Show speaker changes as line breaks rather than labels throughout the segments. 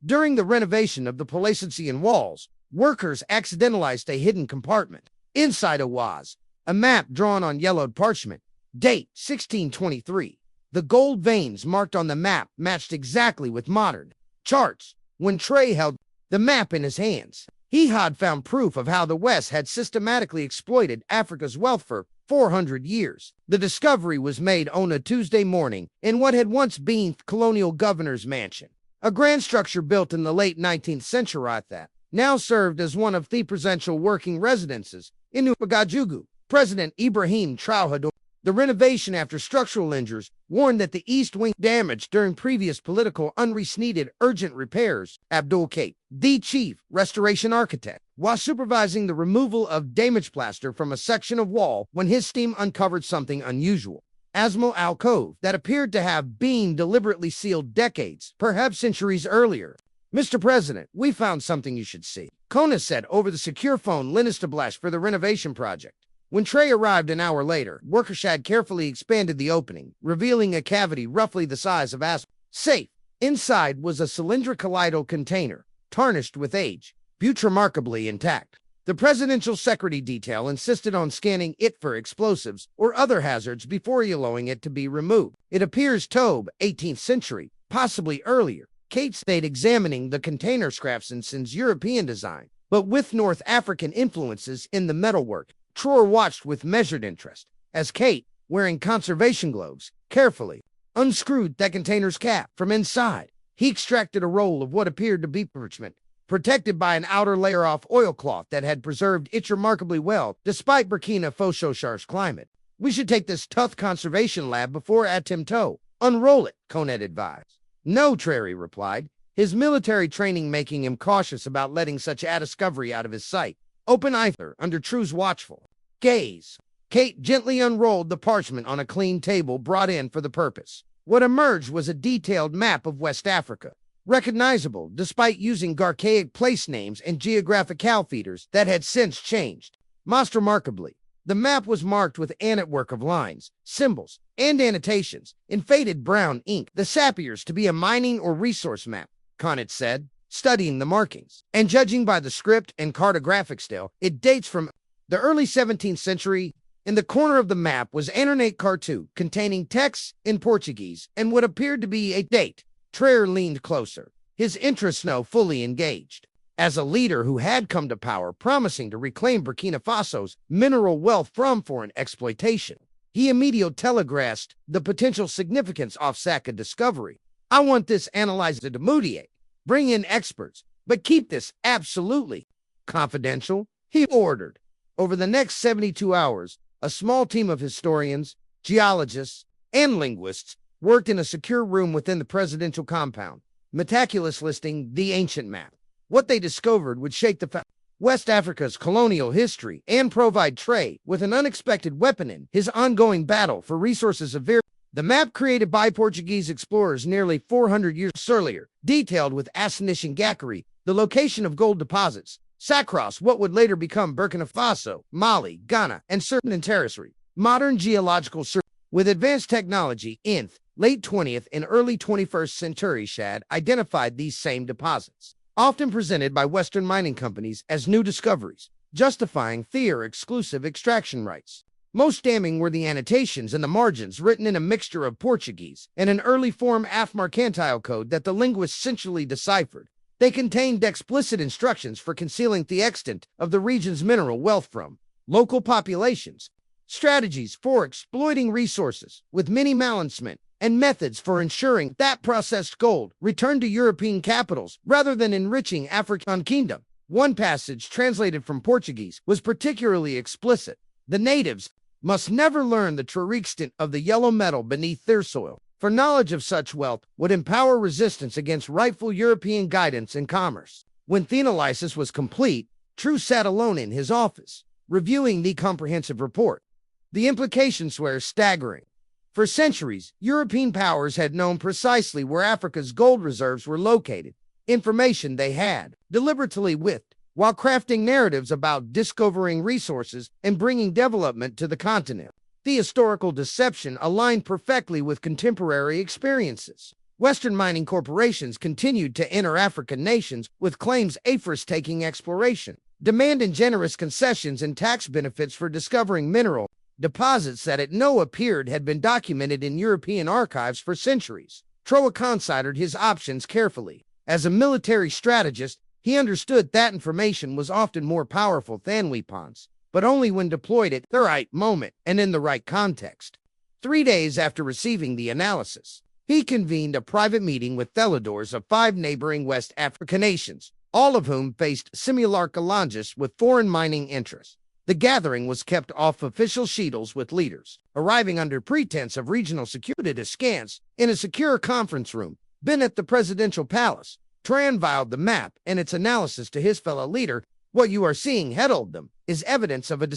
During the renovation of the Palestinian walls, workers accidentalized a hidden compartment. Inside was a map drawn on yellowed parchment. Date 1623. The gold veins marked on the map matched exactly with modern charts. When Traore held the map in his hands, he had found proof of how the West had systematically exploited Africa's wealth for 400 years. The discovery was made on a Tuesday morning in what had once been colonial governor's mansion, a grand structure built in the late 19th century that now served as one of the presidential working residences in Ouagadougou. President IbrahimTraore, the renovation after structural injuries, warned that the east wing damage during previous political unrest needed urgent repairs. Abdul Kate, the chief restoration architect, was supervising the removal of damaged plaster from a section of wall when his team uncovered something unusual. Asmo alcove that appeared to have been deliberately sealed decades, perhaps centuries earlier. Mr. President, we found something you should see, Kona said over the secure phone Linus de Blash for the renovation project. When Traore arrived an hour later, workers had carefully expanded the opening, revealing a cavity roughly the size of a safe. Inside was a cylindrical container, tarnished with age, but remarkably intact. The presidential security detail insisted on scanning it for explosives or other hazards before allowing it to be removed. It appears Tobe, 18th century, possibly earlier. Kate stayed examining the container scraps in since European design, but with North African influences in the metalwork. Traore watched with measured interest as Kate, wearing conservation gloves, carefully unscrewed that container's cap from inside. He extracted a roll of what appeared to be parchment, protected by an outer layer of oilcloth that had preserved it remarkably well despite BurkinaFaso's harsh climate. We should take this tough conservation lab before attempting unroll it, Konet advised. No, Traore replied, his military training making him cautious about letting such a discovery out of his sight. Open either under True's watchful gaze. Kate gently unrolled the parchment on a clean table brought in for the purpose. What emerged was a detailed map of West Africa, recognizable despite using archaic place names and geographical features that had since changed. Most remarkably, the map was marked with a network of lines, symbols, and annotations in faded brown ink. This appears to be a mining or resource map, Conant said, studying the markings. And judging by the script and cartographic style, it dates from the early 17th century. In the corner of the map was an ornate cartoon containing text in Portuguese and what appeared to be a date. Traore leaned closer, his interest now fully engaged. As a leader who had come to power promising to reclaim Burkina Faso's mineral wealth from foreign exploitation, he immediately telegraphed the potential significance of Saka discovery. I want this analyzed to mediate. Bring in experts, but keep this absolutely confidential, he ordered. Over the next 72 hours, a small team of historians, geologists, and linguists worked in a secure room within the presidential compound, meticulously listing the ancient map. What they discovered would shake the West Africa's colonial history and provide Traore with an unexpected weapon in his ongoing battle for resources of variety. The map created by Portuguese explorers nearly 400 years earlier, detailed with astonishing accuracy the location of gold deposits, across what would later become Burkina Faso, Mali, Ghana, and certain territory. Modern geological survey with advanced technology in late 20th and early 21st century had identified these same deposits, often presented by Western mining companies as new discoveries, justifying their exclusive extraction rights. Most damning were the annotations in the margins written in a mixture of Portuguese and an early form of mercantile code that the linguists essentially deciphered. They contained explicit instructions for concealing the extent of the region's mineral wealth from local populations, strategies for exploiting resources with minimalism, and methods for ensuring that processed gold returned to European capitals rather than enriching African kingdom. One passage translated from Portuguese was particularly explicit. The natives must never learn the true extent of the yellow metal beneath their soil, for knowledge of such wealth would empower resistance against rightful European guidance and commerce. When the analysis was complete, True sat alone in his office, reviewing the comprehensive report. The implications were staggering. For centuries, European powers had known precisely where Africa's gold reserves were located, information they had deliberately withheld, while crafting narratives about discovering resources and bringing development to the continent. The historical deception aligned perfectly with contemporary experiences. Western mining corporations continued to enter African nations with claims AFRIS taking exploration, demanding generous concessions and tax benefits for discovering mineral deposits that it no appeared had been documented in European archives for centuries. Traore considered his options carefully. As a military strategist, he understood that information was often more powerful than weapons, but only when deployed at the right moment and in the right context. 3 days after receiving the analysis, he convened a private meeting with theladors of 5 neighboring West African nations, all of whom faced similar challenges with foreign mining interests. The gathering was kept off official schedules with leaders, arriving under pretense of regional security askance in a secure conference room, been at the presidential palace. Traore unveiled the map and its analysis to his fellow leader. What you are seeing, he told them, is evidence of a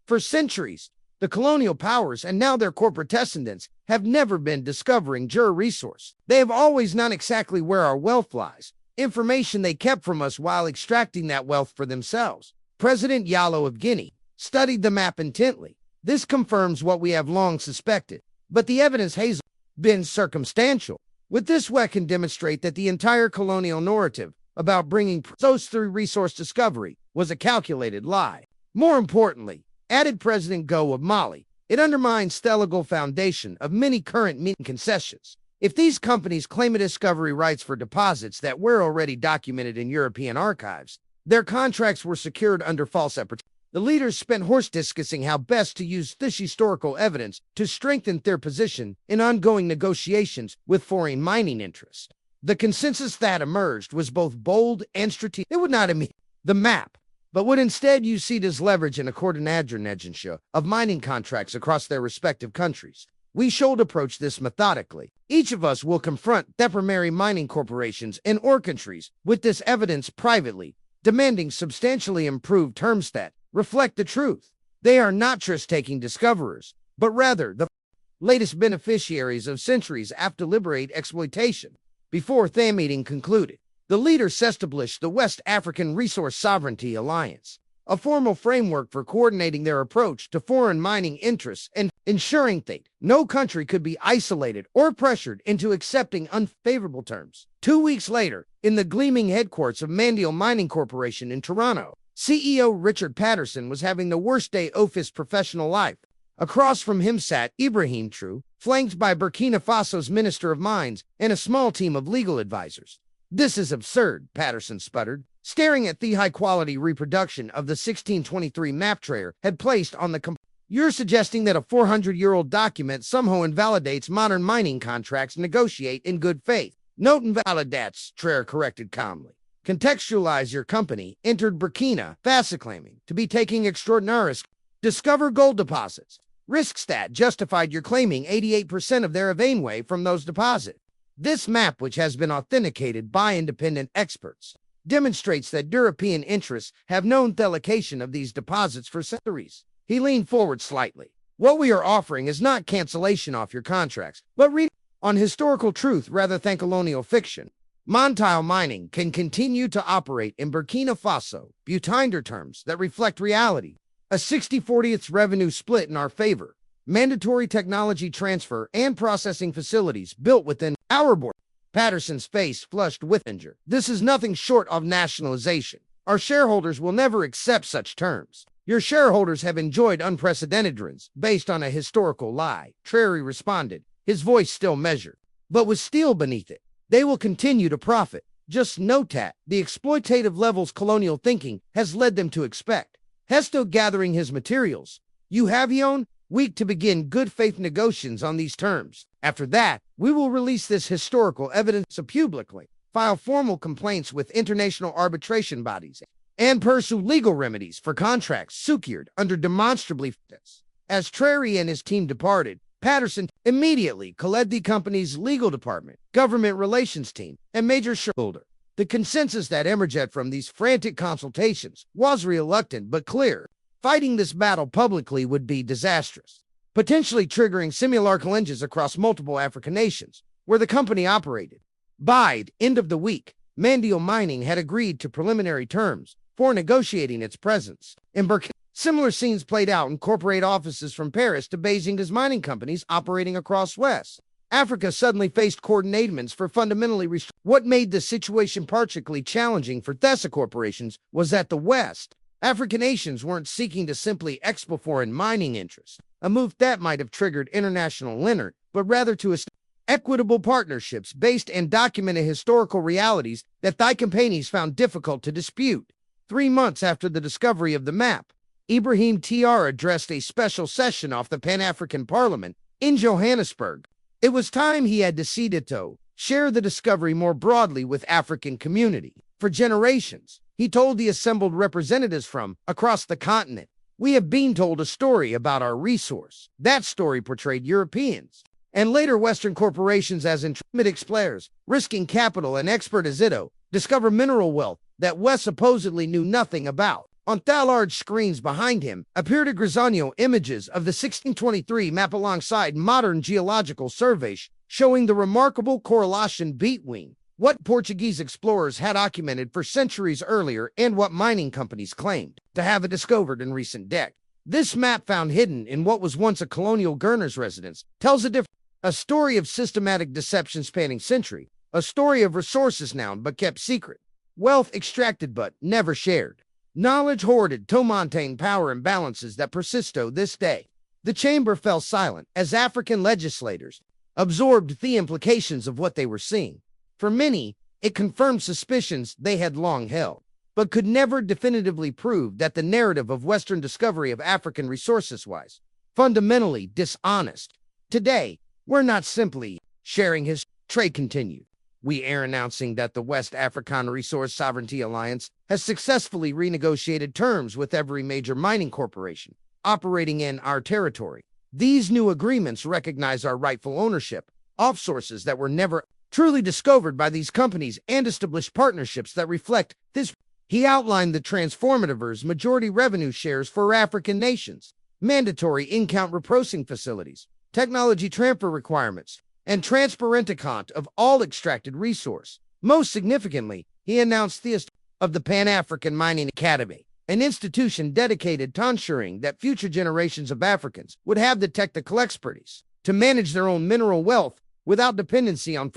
For centuries, the colonial powers and now their corporate descendants have never been discovering jura resource. They have always known exactly where our wealth lies, information they kept from us while extracting that wealth for themselves. President Yalo of Guinea studied the map intently. This confirms what we have long suspected, but the evidence has been circumstantial. With this, we can demonstrate that the entire colonial narrative about bringing those through resource discovery was a calculated lie. More importantly, added President Go of Mali, it undermines the legal foundation of many current mining concessions. If these companies claim a discovery rights for deposits that were already documented in European archives, their contracts were secured under false pretenses. The leaders spent hours discussing how best to use this historical evidence to strengthen their position in ongoing negotiations with foreign mining interests. The consensus that emerged was both bold and strategic. It would not admit the map, but would instead use it as leverage in a coordination of mining contracts across their respective countries. We should approach this methodically. Each of us will confront the primary mining corporations and or countries with this evidence privately, demanding substantially improved terms that reflect the truth. They are not just taking discoverers, but rather the latest beneficiaries of centuries of deliberate exploitation. Before the meeting concluded, the leaders established the West African Resource Sovereignty Alliance, a formal framework for coordinating their approach to foreign mining interests and ensuring that no country could be isolated or pressured into accepting unfavorable terms. 2 weeks later, in the gleaming headquarters of Mandel Mining Corporation in Toronto, CEO Richard Patterson was having the worst day of his professional life. Across from him sat IbrahimTraore, flanked by Burkina Faso's Minister of Mines and a small team of legal advisors. "This is absurd," Patterson sputtered, staring at the high-quality reproduction of the 1623 map Traore had placed on the computer. "You're suggesting that a 400-year-old document somehow invalidates modern mining contracts negotiate in good faith." "Note invalidates," Traore corrected calmly. "Contextualize your company entered Burkina Faso claiming to be taking extraordinary risks, discover gold deposits, risks that justified your claiming 88% of their revenue from those deposits. This map, which has been authenticated by independent experts, demonstrates that European interests have known the location of these deposits for centuries." He leaned forward slightly. "What we are offering is not cancellation off your contracts, but read on historical truth rather than colonial fiction. Montile mining can continue to operate in Burkina Faso, under terms that reflect reality. A 60/40 revenue split in our favor. Mandatory technology transfer and processing facilities built within our border." Patterson's face flushed with anger. "This is nothing short of nationalization. Our shareholders will never accept such terms. Your shareholders have enjoyed unprecedented returns based on a historical lie," Traore responded, his voice still measured, but with steel beneath it. "They will continue to profit. Just note that the exploitative levels colonial thinking has led them to expect." Hesto gathering his materials. "You have yon week to begin good faith negotiations on these terms. After that, we will release this historical evidence publicly, file formal complaints with international arbitration bodies, and pursue legal remedies for contracts secured under demonstrably fits." As Traore and his team departed, Patterson immediately called the company's legal department, government relations team, and major shareholder. The consensus that emerged from these frantic consultations was reluctant but clear. Fighting this battle publicly would be disastrous, potentially triggering similar challenges across multiple African nations where the company operated. By the end of the week, Mandel Mining had agreed to preliminary terms for negotiating its presence in Burkina. Similar scenes played out in corporate offices from Paris to Beijing as mining companies operating across West Africa suddenly faced coordinatements for fundamentally What made the situation particularly challenging for Thessa corporations was that the West, African nations weren't seeking to simply export foreign mining interests, a move that might have triggered international litter, but rather to establish equitable partnerships based and documented historical realities that Thai companies found difficult to dispute. 3 months after the discovery of the map, IbrahimTraore addressed a special session of the Pan-African Parliament in Johannesburg. It was time he had decided to share the discovery more broadly with African community. For generations, he told the assembled representatives from across the continent, "We have been told a story about our resource." That story portrayed Europeans and later Western corporations as intrepid players, risking capital and expertise discover mineral wealth that West supposedly knew nothing about. On the large screens behind him appeared a Grisano images of the 1623 map alongside modern geological surveys showing the remarkable correlation between what Portuguese explorers had documented for centuries earlier and what mining companies claimed to have discovered in recent decades. This map, found hidden in what was once a colonial Guerner's residence, tells a story of systematic deception spanning centuries, a story of resources known but kept secret, wealth extracted but never shared, knowledge hoarded to maintain power imbalances that persist to this day. The chamber fell silent as African legislators absorbed the implications of what they were seeing. For many, it confirmed suspicions they had long held, but could never definitively prove that the narrative of Western discovery of African resources was fundamentally dishonest. Today, we're not simply sharing his trade continued. We are announcing that the West African Resource Sovereignty Alliance has successfully renegotiated terms with every major mining corporation operating in our territory. These new agreements recognize our rightful ownership of sources that were never truly discovered by these companies and establish partnerships that reflect this. He outlined the transformative majority revenue shares for African nations, mandatory in-count reprocessing facilities, technology transfer requirements, and transparent account of all extracted resource. Most significantly, he announced the establishment of the Pan-African Mining Academy, an institution dedicated to ensuring that future generations of Africans would have the technical expertise to manage their own mineral wealth without dependency on.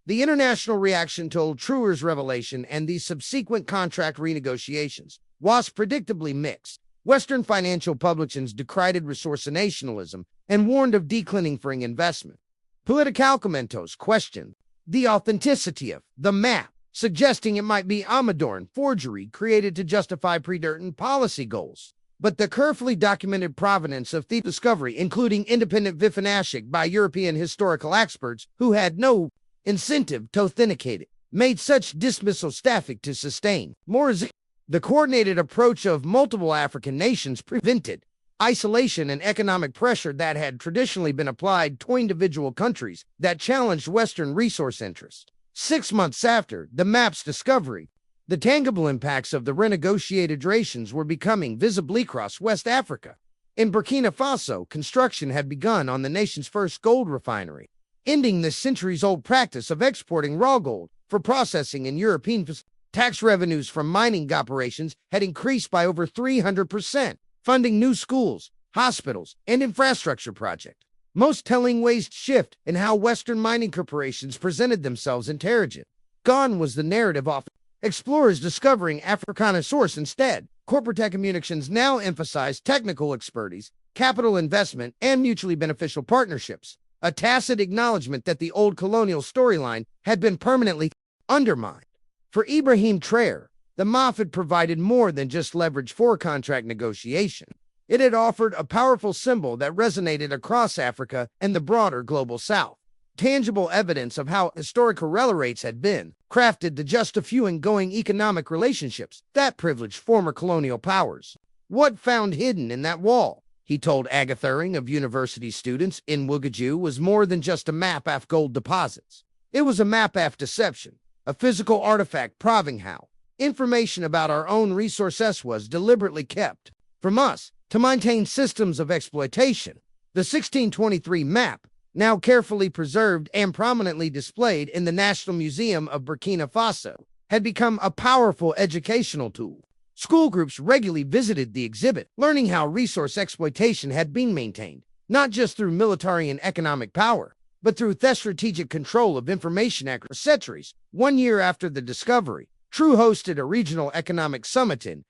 The international reaction to Traore's revelation and the subsequent contract renegotiations was predictably mixed. Western financial publications decried resource nationalism and warned of declining foreign investment. Political commentators questioned the authenticity of the map, suggesting it might be Amadorn forgery created to justify predetermined policy goals. But the carefully documented provenance of the discovery, including independent verification by European historical experts who had no incentive to authenticate it, made such dismissal static to sustain. The coordinated approach of multiple African nations prevented isolation and economic pressure that had traditionally been applied to individual countries that challenged Western resource interests. 6 months after the map's discovery, the tangible impacts of the renegotiated relations were becoming visible across West Africa. In Burkina Faso, construction had begun on the nation's first gold refinery, ending the centuries-old practice of exporting raw gold for processing in European facilities. Tax revenues from mining operations had increased by over 300%, funding new schools, hospitals, and infrastructure projects. Most telling ways shift in how Western mining corporations presented themselves in Terrigen. Gone was the narrative of explorers discovering Africana source instead. Corporate communications now emphasize technical expertise, capital investment, and mutually beneficial partnerships, a tacit acknowledgement that the old colonial storyline had been permanently undermined. For IbrahimTraore, the MOF provided more than just leverage for contract negotiation. It had offered a powerful symbol that resonated across Africa and the broader global South. Tangible evidence of how historical relations had been crafted to justify ongoing economic relationships that privileged former colonial powers. What found hidden in that wall, he told Agathuring of university students in Wugaju, was more than just a map of gold deposits. It was a map of deception, a physical artifact proving how information about our own resources was deliberately kept from us to maintain systems of exploitation. The 1623 map, now carefully preserved and prominently displayed in the National Museum of Burkina Faso, had become a powerful educational tool. School groups regularly visited the exhibit, learning how resource exploitation had been maintained, not just through military and economic power, but through the strategic control of information across centuries. 1 year after the discovery, True hosted a regional economic summit in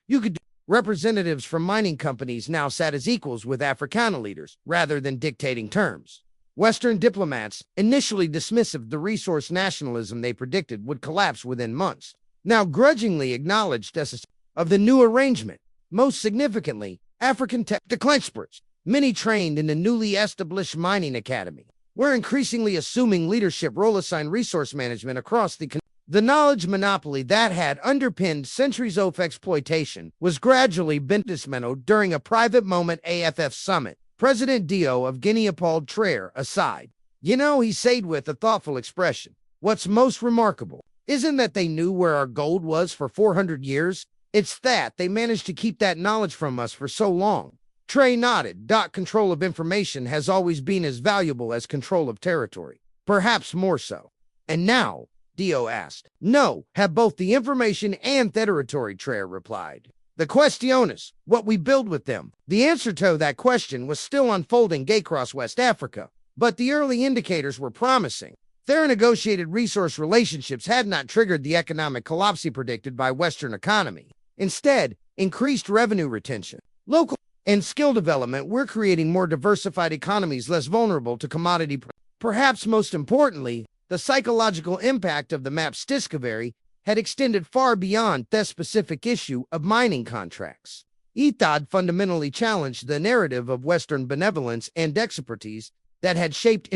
representatives from mining companies now sat as equals with Africana leaders rather than dictating terms. Western diplomats, initially dismissive of the resource nationalism they predicted would collapse within months, now grudgingly acknowledged as of the new arrangement. Most significantly, African technical experts, many trained in the newly established mining academy, were increasingly assuming leadership role assigned resource management across the knowledge monopoly that had underpinned centuries of exploitation was gradually been dismantled during a private moment AFF summit. President Dio of Guinea appalled Traore aside. He said with a thoughtful expression, "What's most remarkable isn't that they knew where our gold was for 400 years. It's that they managed to keep that knowledge from us for so long." Traore nodded. Control of information has always been as valuable as control of territory, perhaps more so. And now, Dio asked. No, have both the information and territory, Traore replied. The question is, what we build with them. The answer to that question was still unfolding across West Africa, but the early indicators were promising. Their negotiated resource relationships had not triggered the economic collapse predicted by Western economy. Instead, increased revenue retention, local and skill development were creating more diversified economies less vulnerable to commodity. Perhaps most importantly, the psychological impact of the map's discovery had extended far beyond the specific issue of mining contracts. Ethod fundamentally challenged the narrative of Western benevolence and expertise that had shaped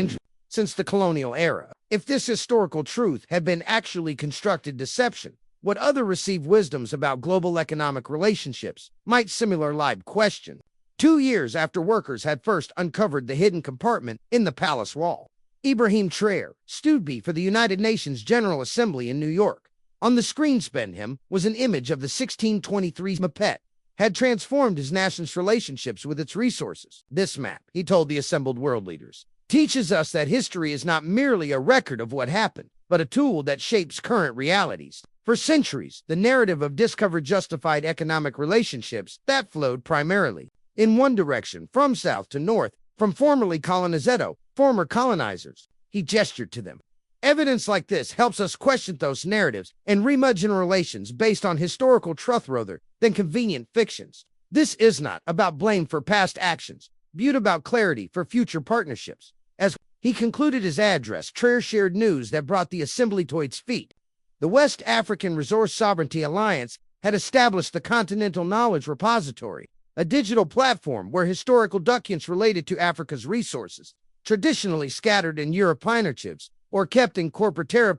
since the colonial era. If this historical truth had been actually constructed deception, what other received wisdoms about global economic relationships might similarly question? 2 years after workers had first uncovered the hidden compartment in the palace wall, IbrahimTraore, Studby for the United Nations General Assembly in New York. On the screen behind him was an image of the 1623 Mapet, had transformed his nation's relationships with its resources. This map, he told the assembled world leaders, teaches us that history is not merely a record of what happened, but a tool that shapes current realities. For centuries, the narrative of discovered justified economic relationships that flowed primarily in one direction, from south to north, from formerly colonizado, former colonizers. He gestured to them. Evidence like this helps us question those narratives and reimagine relations based on historical truth rather than convenient fictions. This is not about blame for past actions, but about clarity for future partnerships. As he concluded his address, Traore shared news that brought the assembly to its feet. The West African Resource Sovereignty Alliance had established the Continental Knowledge Repository, a digital platform where historical documents related to Africa's resources, traditionally scattered in European archives or kept in corporate terra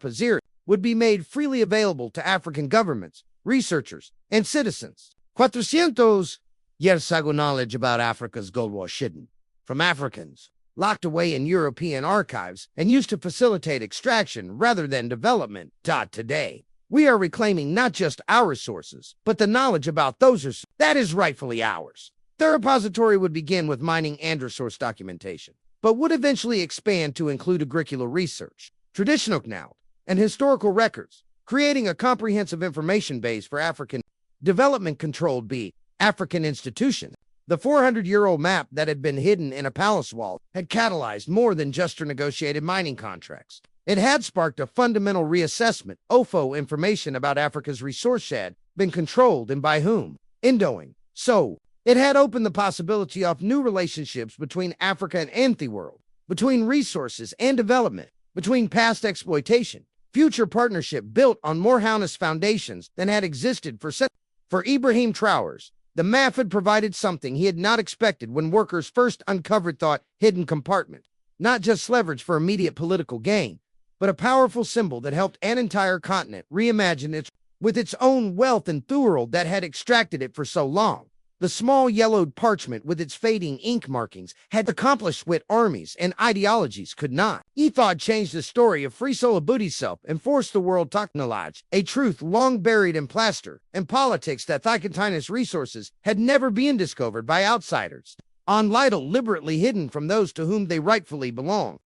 would be made freely available to African governments, researchers, and citizens. 400 years ago, knowledge about Africa's gold was hidden from Africans, locked away in European archives, and used to facilitate extraction rather than development. Today, we are reclaiming not just our resources, but the knowledge about those that is rightfully ours. The repository would begin with mining and resource documentation, but would eventually expand to include agricultural research, traditional knowledge, and historical records, creating a comprehensive information base for African development-controlled African institutions. The 400-year-old map that had been hidden in a palace wall had catalyzed more than just negotiated mining contracts. It had sparked a fundamental reassessment. OFO information about Africa's resource had been controlled and by whom? So, it had opened the possibility of new relationships between Africa and the world, between resources and development, between past exploitation, future partnership built on more honest foundations than had existed for centuries. For IbrahimTraore, the map had provided something he had not expected when workers first uncovered the hidden compartment, not just leverage for immediate political gain, but a powerful symbol that helped an entire continent reimagine it with its own wealth and world that had extracted it for so long. The small yellowed parchment with its fading ink markings had accomplished what armies and ideologies could not. Ethod changed the story of free soul self and forced the world to acknowledge a truth long buried in plaster and politics that Thicantina's resources had never been discovered by outsiders, on Lidl deliberately hidden from those to whom they rightfully belonged.